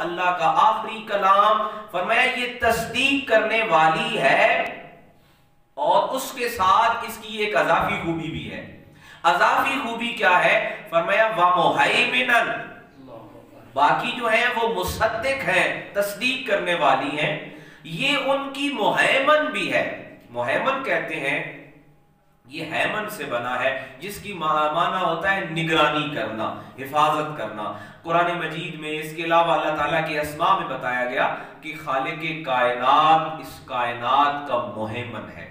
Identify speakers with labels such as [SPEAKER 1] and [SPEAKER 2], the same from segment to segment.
[SPEAKER 1] اللہ کا آخری کلام، فرمایا یہ تصدیق کرنے والی ہے، اور اس کے ساتھ اس کی ایک اضافی خوبی بھی ہے۔ اضافی خوبی کیا ہے؟ فرمایا وَمُحَيْمِنًا، باقی جو ہیں وہ مصدق ہیں، تصدیق کرنے والی ہیں، یہ ان کی مہیمن بھی ہے۔ مہیمن کہتے ہیں، یہ ہیمن سے بنا ہے، جس کی معنی ہوتا ہے نگرانی کرنا، حفاظت کرنا۔ قرآن مجید میں اس کے علاوہ اللہ تعالیٰ کے اسماء میں بتایا گیا کہ خالق کائنات اس کائنات کا مہیمن ہے،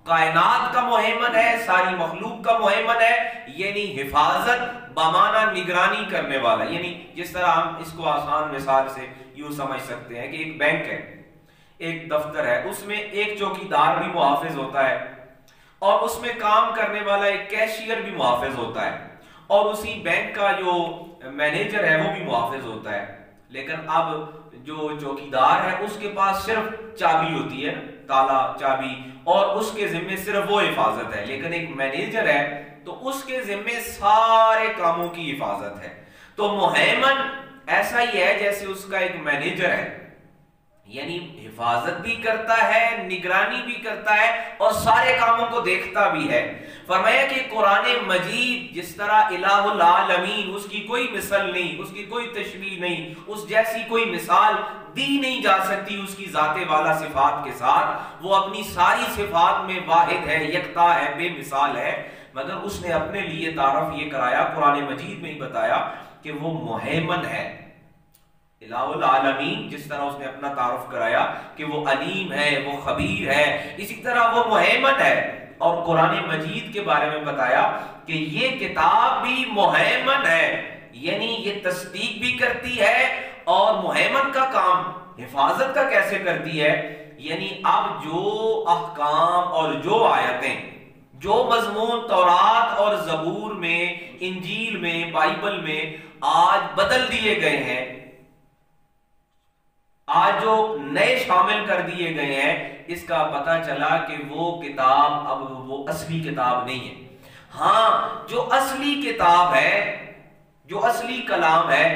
[SPEAKER 1] کائنات کا مہیمن ہے، ساری مخلوق کا مہیمن ہے، یعنی حفاظت بمعنی نگرانی کرنے والا۔ یعنی جس طرح ہم اس کو آسان مثال سے یوں سمجھ سکتے ہیں کہ ایک بینک ہے، ایک دفتر ہے، اس میں ایک چوکیدار بھی محافظ ہوتا ہے، اور اس میں کام کرنے والا ایک کیشیئر بھی محافظ ہوتا ہے، اور اسی بینک کا جو مینیجر ہے وہ بھی محافظ ہوتا ہے۔ لیکن اب جو چوکیدار ہے اس کے پاس صرف چابی ہوتی ہے، تالا چابی، اور اس کے ذمے صرف وہ حفاظت ہے۔ لیکن ایک مینیجر ہے تو اس کے ذمے سارے کاموں کی حفاظت ہے۔ تو مہیمن ایسا ہی ہے جیسے اس کا ایک مینیجر ہے، یعنی حفاظت بھی کرتا ہے، نگرانی بھی کرتا ہے، اور سارے کاموں کو دیکھتا بھی ہے۔ فرمایا کہ قرآن مجید جس طرح الہ العالمین، اس کی کوئی مثل نہیں، اس کی کوئی تشبیہ نہیں، اس جیسی کوئی مثال دی نہیں جا سکتی اس کی ذات والا صفات کے ساتھ۔ وہ اپنی ساری صفات میں واحد ہے، یکتا ہے، بے مثال ہے، مگر اس نے اپنے لیے تعارف یہ کرایا، قرآن مجید میں ہی بتایا کہ وہ مہیمن ہے۔ الہ العالمین جس طرح اس نے اپنا تعارف کرایا کہ وہ علیم ہے، وہ خبیر ہے، اسی طرح وہ مہیمن ہے، اور قرآن مجید کے بارے میں بتایا کہ یہ کتاب بھی مہیمن ہے، یعنی یہ تصدیق بھی کرتی ہے، اور مہیمن کا کام حفاظت کا کیسے کرتی ہے؟ یعنی اب جو احکام اور جو آیتیں، جو مضمون تورات اور زبور میں، انجیل میں، بائبل میں آج بدل دیے گئے ہیں، آج جو نئے شامل کر دیے گئے ہیں، اس کا پتہ چلا کہ وہ کتاب اب وہ اصلی کتاب نہیں ہے۔ ہاں جو اصلی کتاب ہے، جو اصلی کلام ہے،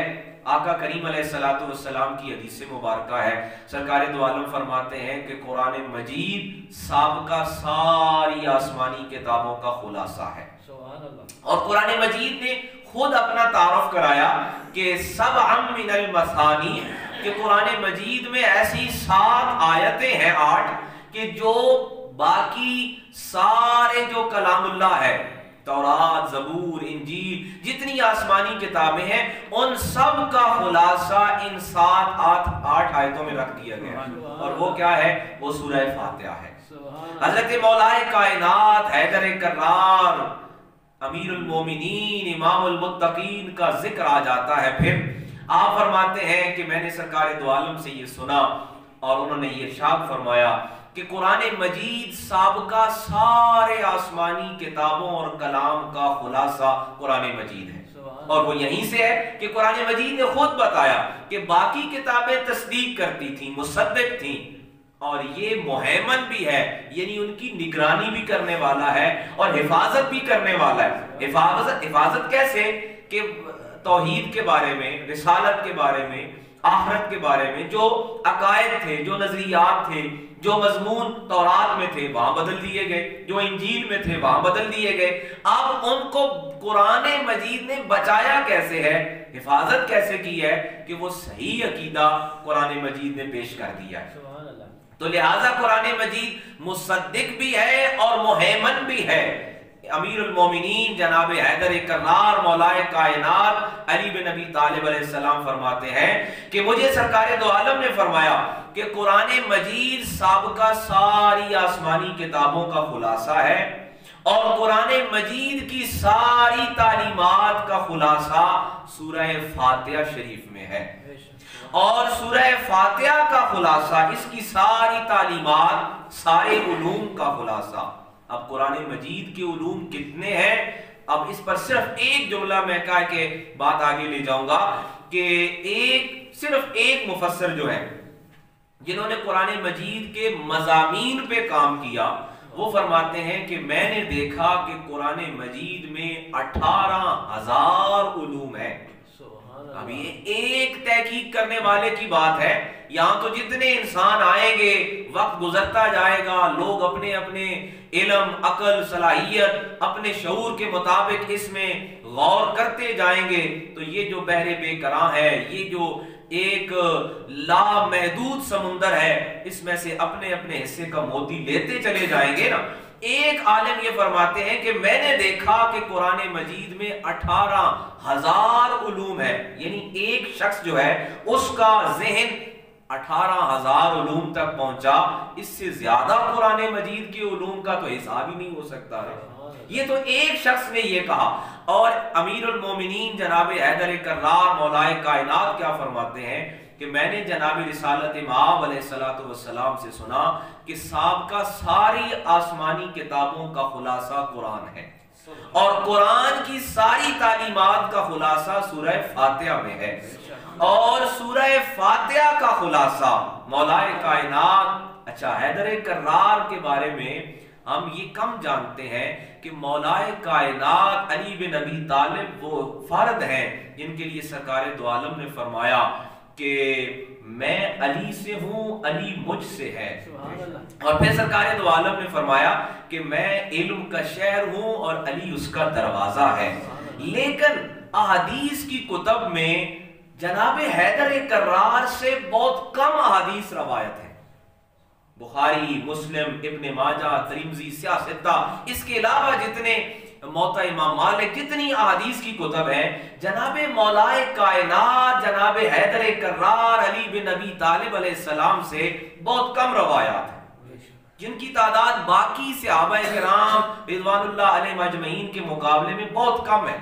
[SPEAKER 1] آقا کریم علیہ السلام کی حدیث مبارکہ ہے، سرکار دو عالم فرماتے ہیں کہ قرآن مجید سابقہ ساری آسمانی کتابوں کا خلاصہ ہے۔ اور قرآن مجید نے خود اپنا تعارف کرایا کہ سبعا من المثانی، کہ قرآن مجید میں ایسی 7 آیتیں ہیں، 8، کہ جو باقی سارے جو کلام اللہ ہے، تورات، زبور، انجیل، جتنی آسمانی کتابیں ہیں، ان سب کا خلاصہ ان 7-8 آیتوں میں رکھ دیا گیا، اور وہ کیا ہے؟ وہ سورہ فاتحہ ہے۔ حضرت مولا کائنات حیدر کرار، امیر المومنین، امام المتقین کا ذکر آ جاتا ہے۔ پھر آپ فرماتے ہیں کہ میں نے سرکار دو عالم سے یہ سنا، اور انہوں نے یہ ارشاد فرمایا کہ قرآن مجید سابقہ سارے آسمانی کتابوں اور کلام کا خلاصہ قرآن مجید ہے، اور وہ یہیں سے ہے کہ قرآن مجید نے خود بتایا کہ باقی کتابیں تصدیق کرتی تھیں، مصدق تھیں، اور یہ مہیمن بھی ہے، یعنی ان کی نگرانی بھی کرنے والا ہے اور حفاظت بھی کرنے والا ہے۔ حفاظت کیسے؟ کہ توحید کے بارے میں، رسالت کے بارے میں، آخرت کے بارے میں جو عقائد تھے، جو نظریات تھے، جو مضمون تورات میں تھے وہاں بدل دیے گئے، جو انجیل میں تھے وہاں بدل دیے گئے، اب ان کو قرآن مجید نے بچایا کیسے ہے، حفاظت کیسے کی ہے؟ کہ وہ صحیح عقیدہ قرآن مجید نے پیش کر دیا ہے۔ تو لہٰذا قرآن مجید مصدق بھی ہے اور مہیمن بھی ہے۔ امیر المومنین جناب حیدر کرار مولائے کائنات علی بن ابی طالب علیہ السلام فرماتے ہیں کہ مجھے سرکار دو عالم نے فرمایا کہ قرآن مجید سابقہ ساری آسمانی کتابوں کا خلاصہ ہے، اور قرآن مجید کی ساری تعلیمات کا خلاصہ سورہ فاتحہ شریف میں ہے، اور سورہ فاتحہ کا خلاصہ، اس کی ساری تعلیمات، سارے علوم کا خلاصہ۔ اب قرآن مجید کے علوم کتنے ہیں؟ اب اس پر صرف ایک جملہ میں کہا کہ بات آگے لے جاؤں گا کہ صرف ایک مفسر جو ہے جنہوں نے قرآن مجید کے مضامین پہ کام کیا، وہ فرماتے ہیں کہ میں نے دیکھا کہ قرآن مجید میں 18,000 علوم ہیں، اب یہ ایک تحقیق کرنے والے کی بات ہے. یہاں تو جتنے انسان آئیں گے وقت گزرتا جائے گا، لوگ اپنے اپنے علم، عقل، صلاحیت، اپنے شعور کے مطابق اس میں غور کرتے جائیں گے. تو یہ جو بحر بے کراں ہے، یہ جو ایک لامحدود سمندر ہے، اس میں سے اپنے اپنے حصے کا موتی لیتے چلے جائیں گے نا. ایک عالم یہ فرماتے ہیں کہ میں نے دیکھا کہ قرآن مجید میں 18,000 علوم ہے. یعنی ایک شخص جو ہے اس کا ذہن 18,000 علوم تک پہنچا. اس سے زیادہ قرآن مجید کے علوم کا تو حساب ہی نہیں ہو سکتا ہے. یہ تو ایک شخص نے یہ کہا. اور امیر المومنین جناب حیدر کرار مولائے کائنات کیا فرماتے ہیں کہ میں نے جناب رسالت مآب علیہ السلام سے سنا کہ سابقہ ساری آسمانی کتابوں کا خلاصہ قرآن ہے، اور قرآن کی ساری تعلیمات کا خلاصہ سورہ فاتحہ میں ہے، اور سورہ فاتحہ کا خلاصہ مولائے کائنات. اچھا، حیدر کرار کے بارے میں ہم یہ کم جانتے ہیں کہ مولائے کائنات علی بن ابی طالب وہ فرد ہیں جن کے لیے سرکار دو عالم نے فرمایا کہ میں علی سے ہوں، علی مجھ سے ہے. اور پھر سرکار دو عالم نے فرمایا کہ میں علم کا شہر ہوں اور علی اس کا دروازہ ہے. لیکن احادیث کی کتب میں جناب حیدر کرار سے بہت کم احادیث روایت ہے. بخاری، مسلم، ابن ماجہ، ترمذی، سیاستہ، اس کے علاوہ جتنے موطا امام مالک، جتنی احادیث کی کتب ہیں، جناب مولائے کائنات جناب حیدر کرار علی بن ابی طالب علیہ السلام سے بہت کم روایات ہیں، جن کی تعداد باقی صحابہ کرام رضوان اللہ علیہم اجمعین کے مقابلے میں بہت کم ہے.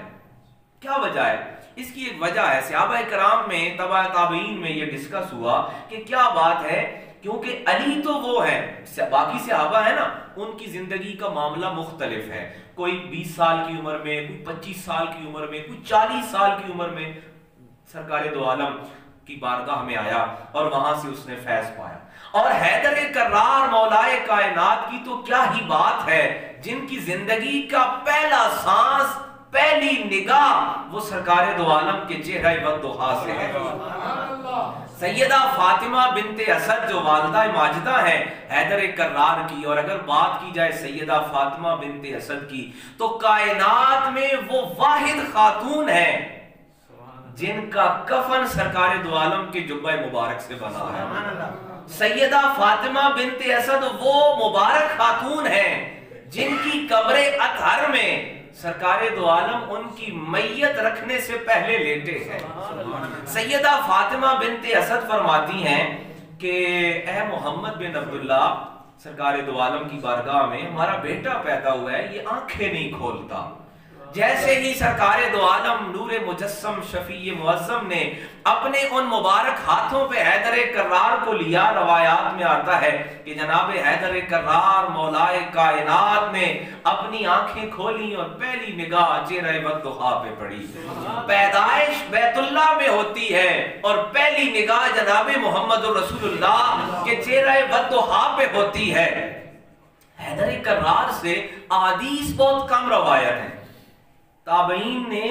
[SPEAKER 1] کیا وجہ ہے؟ اس کی ایک وجہ ہے، صحابہ کرام میں، تبع تابعین میں یہ ڈسکس ہوا کہ کیا بات ہے، کیونکہ علی تو وہ ہے، باقی صحابہ ہے نا، ان کی زندگی کا معاملہ مختلف ہے. کوئی 20 سال کی عمر میں، کوئی 25 سال کی عمر میں، کوئی 40 سال کی عمر میں سرکار دو عالم کی بارگاہ میں آیا اور وہاں سے اس نے فیض پایا. اور حیدر کرار مولائے کائنات کی تو کیا ہی بات ہے، جن کی زندگی کا پہلا سانس، پہلی نگاہ وہ سرکار دو عالم کے چہرہ والضحیٰ سے ہے. سیدہ فاطمہ بنت اسد جو والدہ ماجدہ ہیں حیدر کرار کی، اور اگر بات کی جائے سیدہ فاطمہ بنت اسد کی تو کائنات میں وہ واحد خاتون ہے جن کا کفن سرکار دو عالم کے جبہ مبارک سے بنا ہے. سیدہ فاطمہ بنت اسد وہ مبارک خاتون ہیں جن کی قبر اطہر میں سرکار دو عالم ان کی میت رکھنے سے پہلے لیٹے ہیں. سیدہ فاطمہ بنت اسد فرماتی ہیں کہ اے محمد بن عبداللہ، سرکار دو عالم کی بارگاہ میں ہمارا بیٹا پیدا ہوا ہے، یہ آنکھیں نہیں کھولتا. جیسے ہی سرکار دو عالم نور مجسم شفیع معظم نے اپنے ان مبارک ہاتھوں پہ حیدر کرار کو لیا، روایات میں آتا ہے کہ جناب حیدر کرار مولائے کائنات نے اپنی آنکھیں کھولی اور پہلی نگاہ چہرہ والضحیٰ پہ پڑی. پیدائش بیت اللہ میں ہوتی ہے اور پہلی نگاہ جناب محمد رسول اللہ کے چہرہ والضحیٰ پہ ہوتی ہے. حیدر کرار سے احادیث بہت کم روایت ہیں. تابعین نے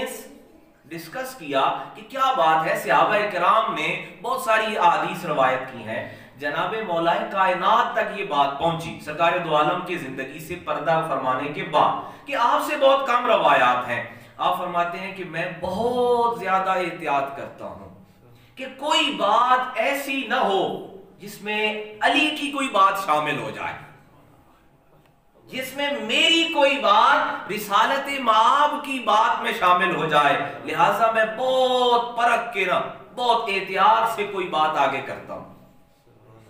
[SPEAKER 1] ڈسکس کیا کہ کیا بات ہے، صحابہ کرام نے بہت ساری احادیث روایت کی ہیں. جناب مولا کائنات تک یہ بات پہنچی سرکار دو عالم کی زندگی سے پردہ فرمانے کے بعد کہ آپ سے بہت کم روایات ہیں. آپ فرماتے ہیں کہ میں بہت زیادہ احتیاط کرتا ہوں کہ کوئی بات ایسی نہ ہو جس میں علی کی کوئی بات شامل ہو جائے، جس میں میری کوئی بات رسالت مآب کی بات میں شامل ہو جائے. لہٰذا میں بہت پرکھ کے نا، بہت احتیاط سے کوئی بات آگے کرتا ہوں.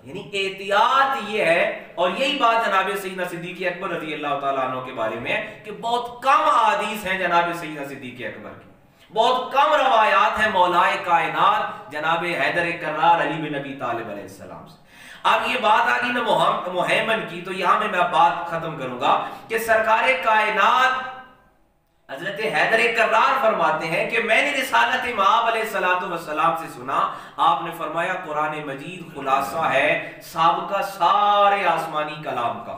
[SPEAKER 1] یعنی احتیاط یہ ہے، اور یہی بات جناب سیدنا صدیق اکبر رضی اللہ تعالیٰ عنہ کے بارے میں ہے کہ بہت کم احادیث ہیں جناب سیدنا صدیق اکبر کی، بہت کم روایات ہیں مولائے کائنات جناب حیدر کرار علی بن ابی طالب علیہ السلام سے. اب یہ بات آگی نا محیمن کی، تو یہاں میں بات ختم کروں گا کہ سرکار کائنات حضرت حیدر کرار فرماتے ہیں کہ میں نے رسالت مآب علیہ السلام سے سنا، آپ نے فرمایا قرآن مجید خلاصہ ہے سابقہ سارے آسمانی کلام کا.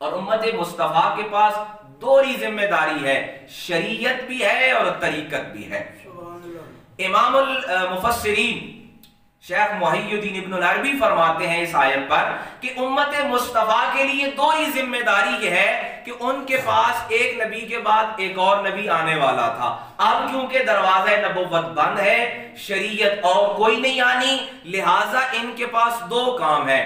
[SPEAKER 1] اور امت مصطفیٰ کے پاس دوہری ذمہ داری ہے، شریعت بھی ہے اور طریقت بھی ہے۔ امام المفسرین شیخ محی الدین ابن العربی فرماتے ہیں اس آیت پر کہ امت مصطفیٰ کے لیے دوہری ذمہ داری یہ ہے کہ ان کے پاس ایک نبی کے بعد ایک اور نبی آنے والا تھا، اب کیونکہ دروازہ نبوت بند ہے، شریعت اور کوئی نہیں آنی، لہٰذا ان کے پاس دو کام ہے،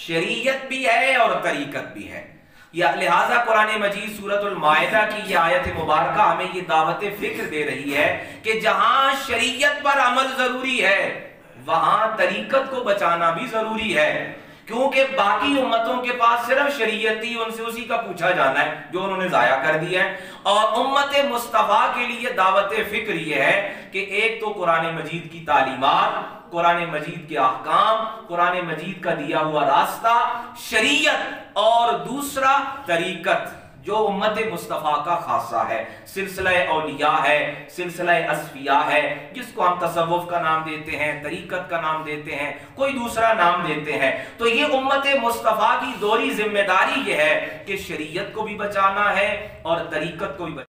[SPEAKER 1] شریعت بھی ہے اور طریقت بھی ہے۔ لہٰذا قرآن مجید سورۃ المائدہ کی یہ آیت مبارکہ ہمیں یہ دعوت فکر دے رہی ہے کہ جہاں شریعت پر عمل ضروری ہے وہاں طریقت کو بچانا بھی ضروری ہے، کیونکہ باقی امتوں کے پاس صرف شریعت تھی، ان سے اسی کا پوچھا جانا ہے جو انہوں نے ضائع کر دیا ہے۔ اور امت مصطفیٰ کے لیے دعوت فکر یہ ہے کہ ایک تو قرآن مجید کی تعلیمات، قرآن مجید کے احکام، قرآن مجید کا دیا ہوا راستہ شریعت، اور دوسرا طریقت جو امت مصطفیٰ کا خاصہ ہے، سلسلہ اولیاء ہے، سلسلہ اصفیاء ہے، جس کو ہم تصوف کا نام دیتے ہیں، طریقت کا نام دیتے ہیں، کوئی دوسرا نام دیتے ہیں۔ تو یہ امت مصطفیٰ کی دوہری ذمہ داری یہ ہے کہ شریعت کو بھی بچانا ہے اور طریقت کو بھی بچانا ہے۔